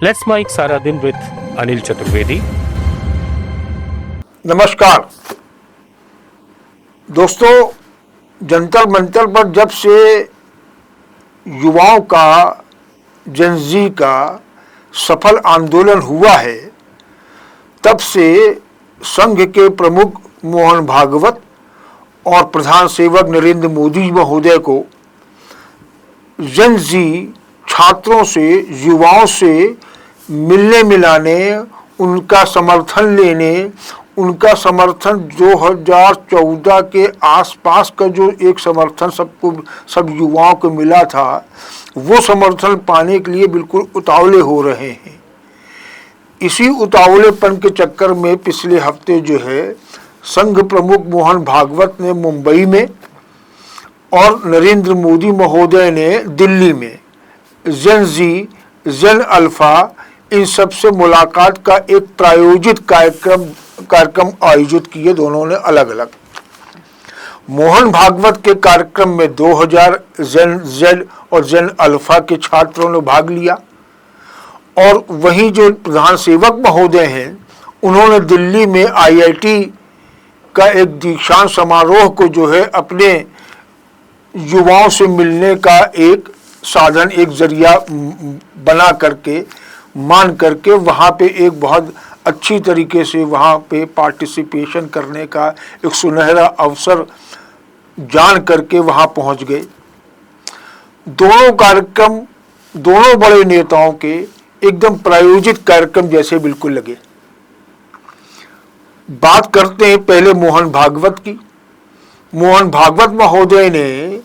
Let's Mike सारा दिन with Anil Chaturvedi. नमस्कार दोस्तों, जंतर मंतर पर जब से युवाओं का जनजी का सफल आंदोलन हुआ है, तब से संघ के प्रमुख मोहन भागवत और प्रधान सेवक नरेंद्र मोदी महोदय को जनजी छात्रों से, युवाओं से मिलने मिलाने, उनका समर्थन लेने, उनका समर्थन 2014 के आसपास का जो एक समर्थन सब युवाओं को मिला था, वो समर्थन पाने के लिए बिल्कुल उतावले हो रहे हैं। इसी उतावलेपन के चक्कर में पिछले हफ्ते जो है संघ प्रमुख मोहन भागवत ने मुंबई में और नरेंद्र मोदी महोदय ने दिल्ली में जनजी, जन अल्फा, इन सब से मुलाकात का एक प्रायोजित कार्यक्रम आयोजित किए, दोनों ने अलग अलग। मोहन भागवत के कार्यक्रम में 2000 जन जेड और जन अल्फा के छात्रों ने भाग लिया, और वहीं जो प्रधान सेवक महोदय हैं, उन्होंने दिल्ली में आईआईटी का एक दीक्षांत समारोह को जो है अपने युवाओं से मिलने का एक साधन, एक जरिया बना करके, मान करके वहाँ पे एक बहुत अच्छी तरीके से वहाँ पे पार्टिसिपेशन करने का एक सुनहरा अवसर जान करके वहाँ पहुँच गए। दोनों कार्यक्रम दोनों बड़े नेताओं के एकदम प्रायोजित कार्यक्रम जैसे बिल्कुल लगे। बात करते हैं पहले मोहन भागवत की। मोहन भागवत महोदय ने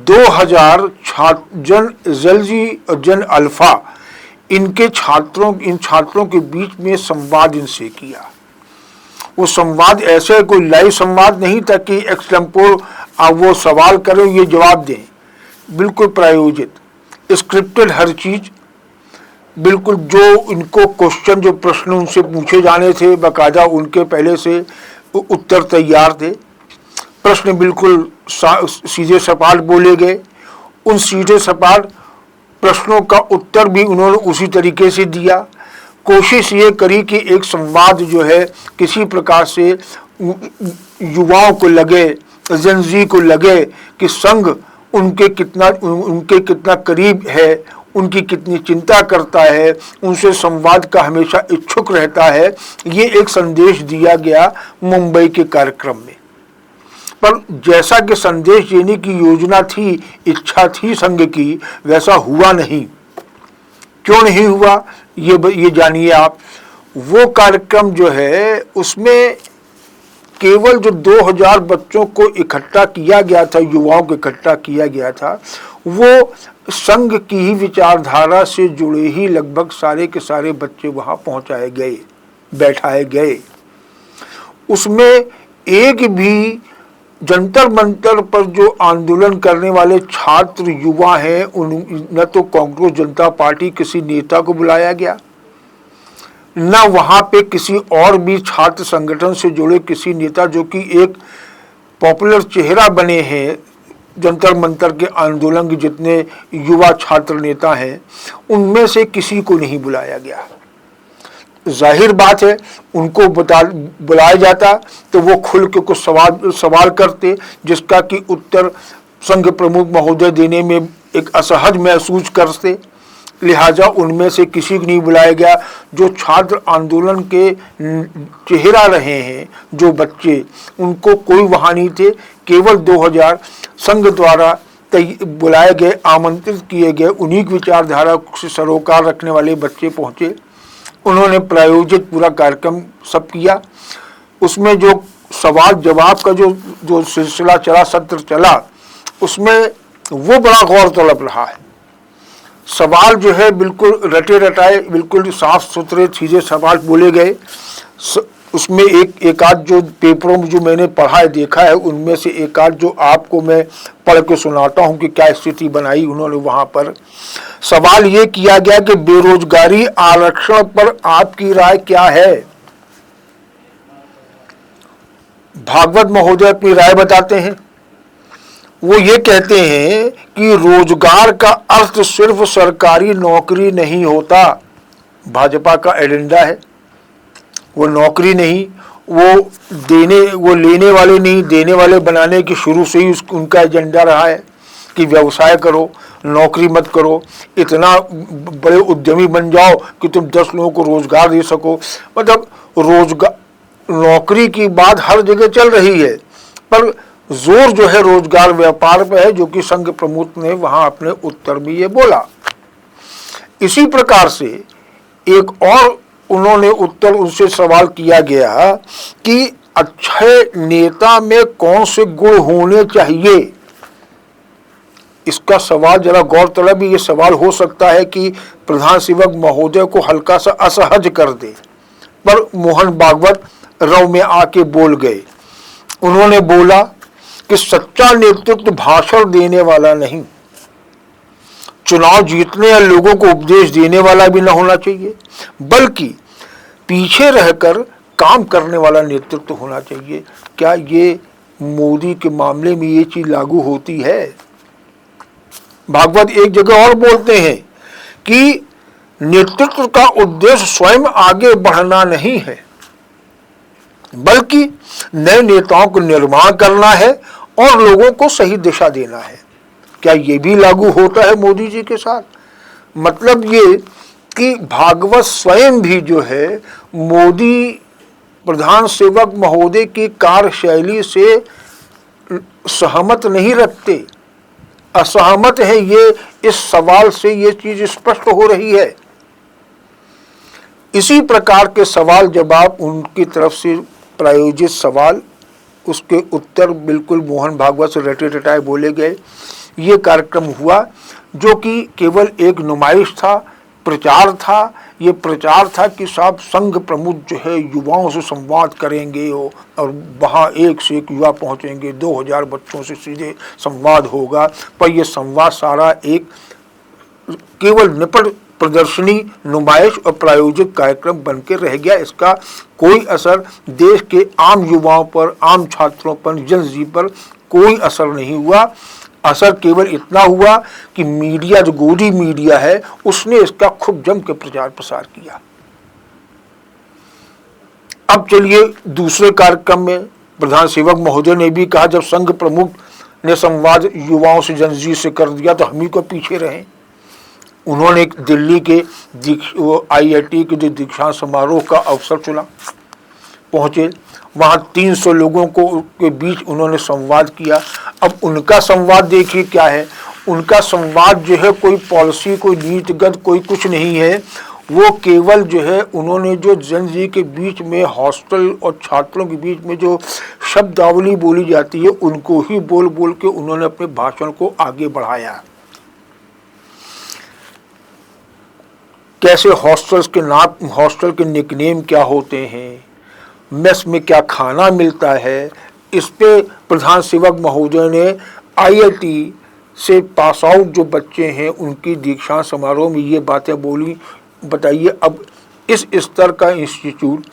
2000 जन जलजी और जन अल्फा, इन छात्रों के बीच में संवाद इनसे किया। वो संवाद ऐसे कोई लाइव संवाद नहीं था कि एक्सटेम्पोर आप वो सवाल करें ये जवाब दें, बिल्कुल प्रायोजित, स्क्रिप्टेड हर चीज, बिल्कुल जो इनको क्वेश्चन, जो प्रश्न उनसे पूछे जाने थे, बाकायदा उनके पहले से उत्तर तैयार थे। प्रश्न बिल्कुल सीधे सपाट बोले गए। उन सीधे सपाट प्रश्नों का उत्तर भी उन्होंने उसी तरीके से दिया। कोशिश ये करी कि एक संवाद जो है किसी प्रकार से युवाओं को लगे, जनजी को लगे कि संघ उनके कितना करीब है, उनकी कितनी चिंता करता है, उनसे संवाद का हमेशा इच्छुक रहता है। ये एक संदेश दिया गया मुंबई के कार्यक्रम में। पर जैसा कि संदेश देने की योजना थी, इच्छा थी संघ की, वैसा हुआ नहीं। क्यों नहीं हुआ ये जानिए आप। वो कार्यक्रम जो है उसमें केवल जो 2000 बच्चों को इकट्ठा किया गया था, युवाओं को इकट्ठा किया गया था, वो संघ की ही विचारधारा से जुड़े ही लगभग सारे के सारे बच्चे वहां पहुंचाए गए, बैठाए गए। उसमें एक भी जंतर मंतर पर जो आंदोलन करने वाले छात्र युवा हैं, न तो कांग्रेस जनता पार्टी किसी नेता को बुलाया गया, न वहां पे किसी और भी छात्र संगठन से जुड़े किसी नेता जो कि एक पॉपुलर चेहरा बने हैं जंतर मंतर के आंदोलन के, जितने युवा छात्र नेता हैं उनमें से किसी को नहीं बुलाया गया। जाहिर बात है, उनको बुलाया जाता तो वो खुल के कुछ सवाल करते, जिसका कि उत्तर संघ प्रमुख महोदय देने में एक असहज महसूस करते। लिहाजा उनमें से किसी को नहीं बुलाया गया। जो छात्र आंदोलन के चेहरा रहे हैं, जो बच्चे, उनको कोई वहाँ नहीं थे। केवल 2000 संघ द्वारा बुलाए गए, आमंत्रित किए गए, उन्हीं की विचारधारा से सरोकार रखने वाले बच्चे पहुँचे। उन्होंने प्रायोजित पूरा कार्यक्रम सब किया। उसमें जो सवाल जवाब का जो सिलसिला चला, सत्र चला, उसमें वो बड़ा गौरतलब रहा है। सवाल जो है बिल्कुल रटे रटाए, बिल्कुल साफ सुथरे सीधे सवाल बोले गए। उसमें एक आध जो पेपरों में जो मैंने पढ़ा है, देखा है, उनमें से एक आध जो आपको मैं पढ़ के सुनाता हूं कि क्या स्थिति बनाई उन्होंने। वहां पर सवाल ये किया गया कि बेरोजगारी आरक्षण पर आपकी राय क्या है। भागवत महोदय अपनी राय बताते हैं। वो ये कहते हैं कि रोजगार का अर्थ सिर्फ सरकारी नौकरी नहीं होता, भाजपा का एजेंडा है। वो नौकरी नहीं, वो लेने वाले नहीं, देने वाले बनाने की शुरू से ही उनका एजेंडा रहा है कि व्यवसाय करो, नौकरी मत करो, इतना बड़े उद्यमी बन जाओ कि तुम 10 लोगों को रोजगार दे सको। मतलब रोजगार, नौकरी की बात हर जगह चल रही है, पर जोर जो है रोजगार व्यापार पे है, जो कि संघ प्रमुख ने वहां अपने उत्तर में ये बोला। इसी प्रकार से एक और उन्होंने उत्तर उनसे सवाल किया गया कि अच्छे नेता में कौन से गुण होने चाहिए। इसका सवाल जरा गौरतलब ये सवाल हो सकता है कि प्रधान सेवक महोदय को हल्का सा असहज कर दे, पर मोहन भागवत रव में आके बोल गए। उन्होंने बोला कि सच्चा नेतृत्व भाषण देने वाला नहीं, चुनाव जीतने या लोगों को उपदेश देने वाला भी न होना चाहिए, बल्कि पीछे रहकर काम करने वाला नेतृत्व होना चाहिए। क्या ये मोदी के मामले में ये चीज लागू होती है? भागवत एक जगह और बोलते हैं कि नेतृत्व का उद्देश्य स्वयं आगे बढ़ना नहीं है, बल्कि नए नेताओं को निर्माण करना है और लोगों को सही दिशा देना है। क्या ये भी लागू होता है मोदी जी के साथ? मतलब ये कि भागवत स्वयं भी जो है मोदी प्रधान सेवक महोदय की कार्यशैली से सहमत नहीं रखते, असहमत है। ये इस सवाल से ये चीज स्पष्ट हो रही है। इसी प्रकार के सवाल जवाब उनकी तरफ से प्रायोजित सवाल, उसके उत्तर बिल्कुल मोहन भागवत से रटे रटाए बोले गए। ये कार्यक्रम हुआ जो कि केवल एक नुमाइश था, प्रचार था। ये प्रचार था कि साहब संघ प्रमुख जो है युवाओं से संवाद करेंगे और वहाँ एक से एक युवा पहुँचेंगे, 2000 बच्चों से सीधे संवाद होगा। पर यह संवाद सारा एक केवल निपट प्रदर्शनी, नुमाइश और प्रायोजित कार्यक्रम बन के रह गया। इसका कोई असर देश के आम युवाओं पर, आम छात्रों पर, जनजीवन पर कोई असर नहीं हुआ। असर केवल इतना हुआ कि मीडिया, जो गोदी मीडिया है, उसने इसका खूब जम के प्रचार प्रसार किया। अब चलिए दूसरे कार्यक्रम में प्रधान सेवक महोदय ने भी कहा, जब संघ प्रमुख ने संवाद युवाओं से, जनजीवन से कर दिया तो हम ही को पीछे रहे। उन्होंने दिल्ली के IIT के जो दीक्षांत समारोह का अवसर चुना, पहुंचे वहां 300 लोगों के बीच उन्होंने संवाद किया। अब उनका संवाद देखिए क्या है। उनका संवाद जो है कोई पॉलिसी, कोई नीतिगत, कोई कुछ नहीं है। वो केवल जो है उन्होंने जो जनजी के बीच में, हॉस्टल और छात्रों के बीच में जो शब्दावली बोली जाती है, उनको ही बोल बोल के उन्होंने अपने भाषण को आगे बढ़ाया। कैसे हॉस्टल के निकनेम क्या होते हैं, मेस में क्या खाना मिलता है, इस पे प्रधान सेवक महोदय ने IIT से पास आउट जो बच्चे हैं उनकी दीक्षांत समारोह में ये बातें बोली। बताइए, अब इस स्तर का इंस्टीट्यूट,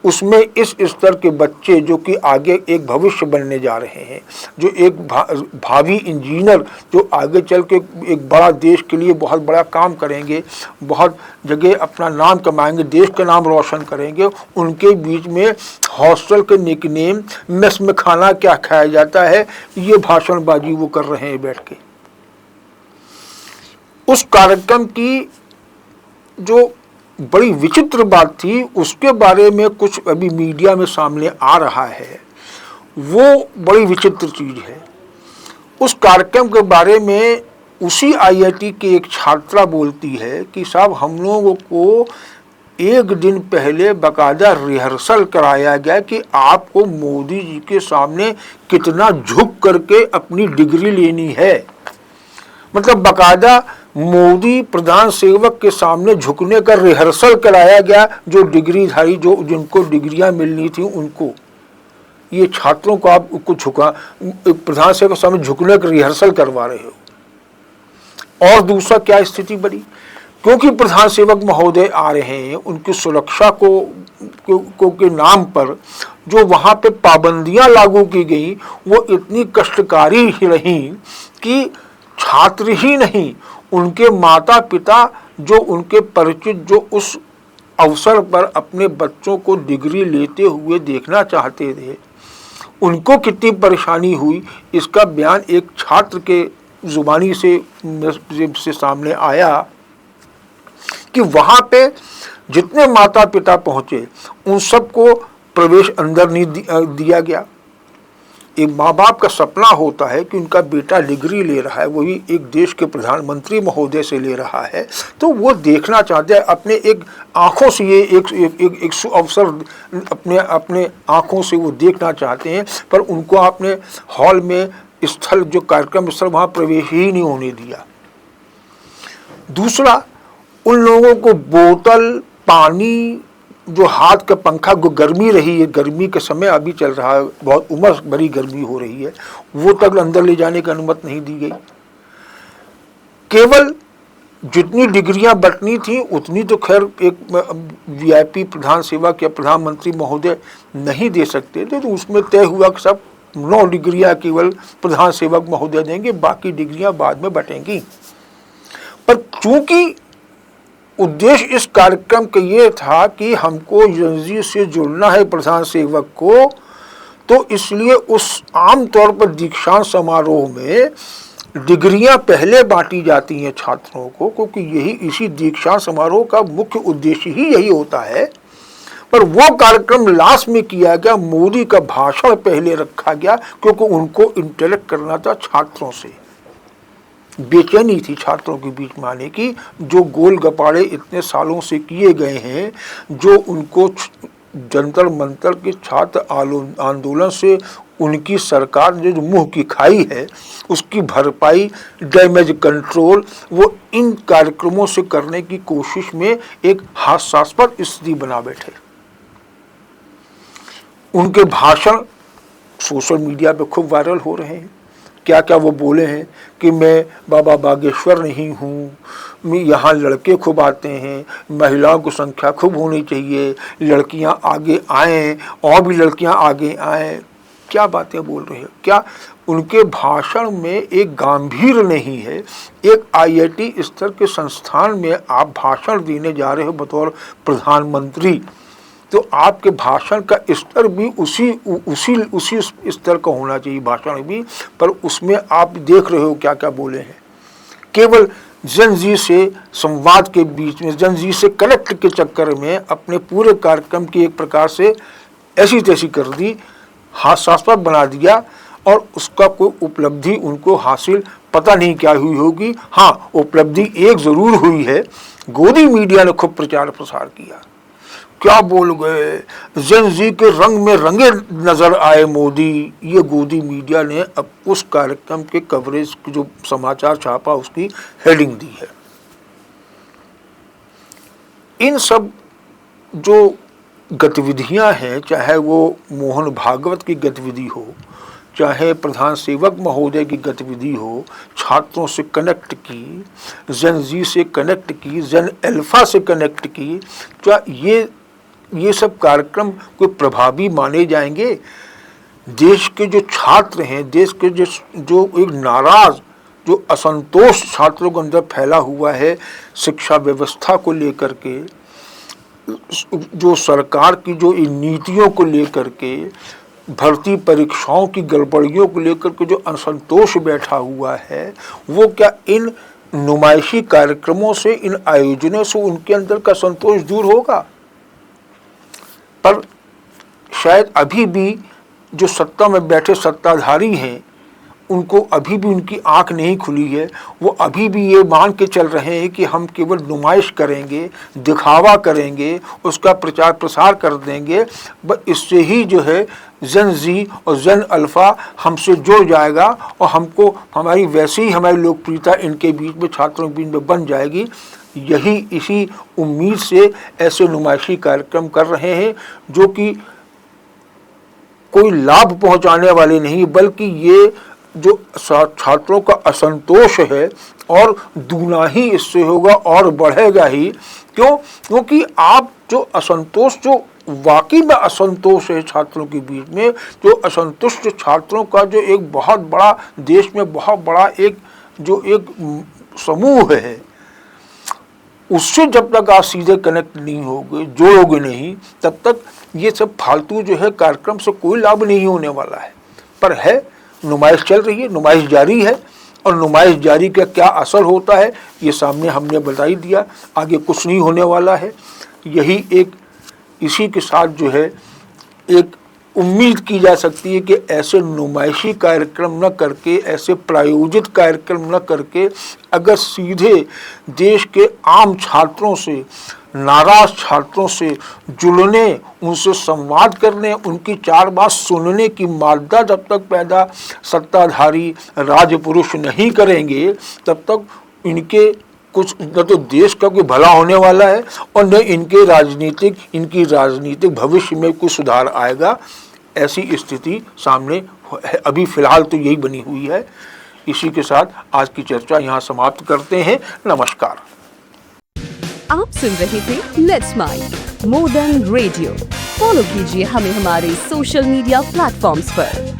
उसमें इस स्तर के बच्चे जो कि आगे एक भविष्य बनने जा रहे हैं, जो एक भावी इंजीनियर, जो आगे चल के एक बड़ा देश के लिए बहुत बड़ा काम करेंगे, बहुत जगह अपना नाम कमाएंगे, देश का नाम रोशन करेंगे, उनके बीच में हॉस्टल के निकनेम, मेस में खाना क्या खाया जाता है, ये भाषणबाजी वो कर रहे हैं बैठ के। उस कार्यक्रम की जो बड़ी विचित्र बात थी, उसके बारे में कुछ अभी मीडिया में सामने आ रहा है, वो बड़ी विचित्र चीज है। उस कार्यक्रम के बारे में उसी IIT की एक छात्रा बोलती है कि साहब हम लोगों को एक दिन पहले बाकायदा रिहर्सल कराया गया कि आपको मोदी जी के सामने कितना झुक करके अपनी डिग्री लेनी है। मतलब बाकायदा मोदी प्रधान सेवक के सामने झुकने का रिहर्सल कराया गया, जो डिग्रीधारी, जो जिनको डिग्रियां मिलनी थी उनको। ये छात्रों को आप उसको झुका, प्रधान सेवक के सामने झुकने का रिहर्सल करवा रहे हो। और दूसरा क्या स्थिति बनी, क्योंकि प्रधान सेवक महोदय आ रहे हैं, उनकी सुरक्षा को के नाम पर जो वहाँ पे पाबंदियां लागू की गई, वो इतनी कष्टकारी रही कि छात्र ही नहीं, उनके माता पिता, जो उनके परिचित, जो उस अवसर पर अपने बच्चों को डिग्री लेते हुए देखना चाहते थे, उनको कितनी परेशानी हुई इसका बयान एक छात्र के जुबानी से सामने आया कि वहाँ पे जितने माता पिता पहुँचे उन सबको प्रवेश अंदर नहीं दिया गया। एक माँ बाप का सपना होता है कि उनका बेटा डिग्री ले रहा है, वही एक देश के प्रधानमंत्री महोदय से ले रहा है, तो वो देखना चाहते हैं अपने एक आँखों से, ये एक अवसर अपने आँखों से वो देखना चाहते हैं, पर उनको आपने हॉल में स्थल, जो कार्यक्रम स्थल, वहाँ प्रवेश ही नहीं होने दिया। दूसरा, उन लोगों को बोतल, पानी, जो हाथ का पंखा, गर्मी रही है, गर्मी के समय अभी चल रहा है, बहुत उमस भरी गर्मी हो रही है, वो तक अंदर ले जाने की अनुमति नहीं दी गई। केवल जितनी डिग्रियां बंटनी थी उतनी तो खैर एक वीआईपी प्रधान सेवक या प्रधानमंत्री महोदय नहीं दे सकते थे, तो उसमें तय हुआ कि सब 9 डिग्रियां केवल प्रधान सेवक महोदय देंगे, बाकी डिग्रियां बाद में बटेंगी। पर चूंकि उद्देश्य इस कार्यक्रम का ये था कि हमको जंजीर से जुड़ना है प्रधान सेवक को, तो इसलिए उस आमतौर पर दीक्षांत समारोह में डिग्रियां पहले बांटी जाती हैं छात्रों को, क्योंकि यही इसी दीक्षांत समारोह का मुख्य उद्देश्य ही यही होता है। पर वो कार्यक्रम लास्ट में किया गया, मोदी का भाषण पहले रखा गया, क्योंकि उनको इंटरेक्ट करना था छात्रों से। बेचैनी थी छात्रों के बीच में आने की, जो गोल गपाड़े इतने सालों से किए गए हैं, जो उनको जंतर मंतर के छात्र आंदोलन से उनकी सरकार ने जो मुंह की खाई है उसकी भरपाई, डैमेज कंट्रोल, वो इन कार्यक्रमों से करने की कोशिश में एक हास्यास्पद स्थिति बना बैठे। उनके भाषण सोशल मीडिया पे खूब वायरल हो रहे हैं। क्या क्या वो बोले हैं कि मैं बाबा बागेश्वर नहीं हूँ, मैं यहाँ लड़के खूब आते हैं, महिलाओं की संख्या खूब होनी चाहिए, लड़कियाँ आगे आएँ और भी लड़कियाँ आगे आएँ। क्या बातें बोल रहे हैं? क्या उनके भाषण में एक गांभीर्य नहीं है? एक आईआईटी स्तर के संस्थान में आप भाषण देने जा रहे हो बतौर प्रधानमंत्री, तो आपके भाषण का स्तर भी उसी स्तर का होना चाहिए, भाषण भी। पर उसमें आप देख रहे हो क्या क्या बोले हैं। केवल जनजी से संवाद के बीच में, जनजी से कनेक्ट के चक्कर में अपने पूरे कार्यक्रम की एक प्रकार से ऐसी तैसी कर दी, हास्यास्पद बना दिया, और उसका कोई उपलब्धि उनको हासिल पता नहीं क्या हुई होगी। हाँ, उपलब्धि एक जरूर हुई है, गोदी मीडिया ने खूब प्रचार प्रसार किया। क्या बोल गए, जनजी के रंग में रंगे नजर आए मोदी, ये गोदी मीडिया ने अब उस कार्यक्रम के कवरेज की जो समाचार छापा उसकी हेडिंग दी है। इन सब जो गतिविधियां हैं, चाहे वो मोहन भागवत की गतिविधि हो, चाहे प्रधान सेवक महोदय की गतिविधि हो, छात्रों से कनेक्ट की, जनजी से कनेक्ट की, जन अल्फा से कनेक्ट की, क्या ये सब कार्यक्रम कोई प्रभावी माने जाएंगे? देश के जो छात्र हैं, देश के जो एक नाराज, जो असंतोष छात्रों के अंदर फैला हुआ है शिक्षा व्यवस्था को लेकर के, जो सरकार की जो इन नीतियों को लेकर के, भर्ती परीक्षाओं की गड़बड़ियों को लेकर के जो असंतोष बैठा हुआ है, वो क्या इन नुमाइशी कार्यक्रमों से, इन आयोजनों से उनके अंदर का संतोष दूर होगा? पर शायद अभी भी जो सत्ता में बैठे सत्ताधारी हैं, उनको अभी भी उनकी आंख नहीं खुली है। वो अभी भी ये मान के चल रहे हैं कि हम केवल नुमाइश करेंगे, दिखावा करेंगे, उसका प्रचार प्रसार कर देंगे, बस इससे ही जो है जन जी और जन अल्फा हमसे जुड़ जाएगा और हमको हमारी वैसे ही हमारी लोकप्रियता इनके बीच में, छात्रों के बीच में बन जाएगी। यही इसी उम्मीद से ऐसे नुमाइशी कार्यक्रम कर रहे हैं जो कि कोई लाभ पहुंचाने वाले नहीं, बल्कि ये जो छात्रों का असंतोष है और दूना ही इससे होगा और बढ़ेगा ही। क्यों? क्योंकि आप जो असंतोष, जो वाकई में असंतोष है छात्रों के बीच में, जो असंतुष्ट छात्रों का जो एक बहुत बड़ा, देश में बहुत बड़ा एक जो एक समूह है, उससे जब तक आप सीधे कनेक्ट नहीं होगे, जोड़ोगे नहीं, तब तक ये सब फालतू जो है कार्यक्रम से कोई लाभ नहीं होने वाला है। पर है, नुमाइश चल रही है, नुमाइश जारी है, और नुमाइश जारी का क्या असर होता है ये सामने हमने बता ही दिया। आगे कुछ नहीं होने वाला है। यही एक, इसी के साथ जो है एक उम्मीद की जा सकती है कि ऐसे नुमाइशी कार्यक्रम न करके, ऐसे प्रायोजित कार्यक्रम न करके, अगर सीधे देश के आम छात्रों से, नाराज छात्रों से जुड़ने, उनसे संवाद करने, उनकी चार बात सुनने की मादा जब तक पैदा सत्ताधारी राजपुरुष नहीं करेंगे, तब तक इनके कुछ न तो देश का कोई भला होने वाला है और न इनकी राजनीतिक भविष्य में कोई सुधार आएगा। ऐसी स्थिति सामने है, अभी फिलहाल तो यही बनी हुई है। इसी के साथ आज की चर्चा यहाँ समाप्त करते हैं। नमस्कार। आप सुन रहे थे let's mind more than radio. Follow कीजिए हमें हमारे सोशल मीडिया प्लेटफॉर्म्स पर।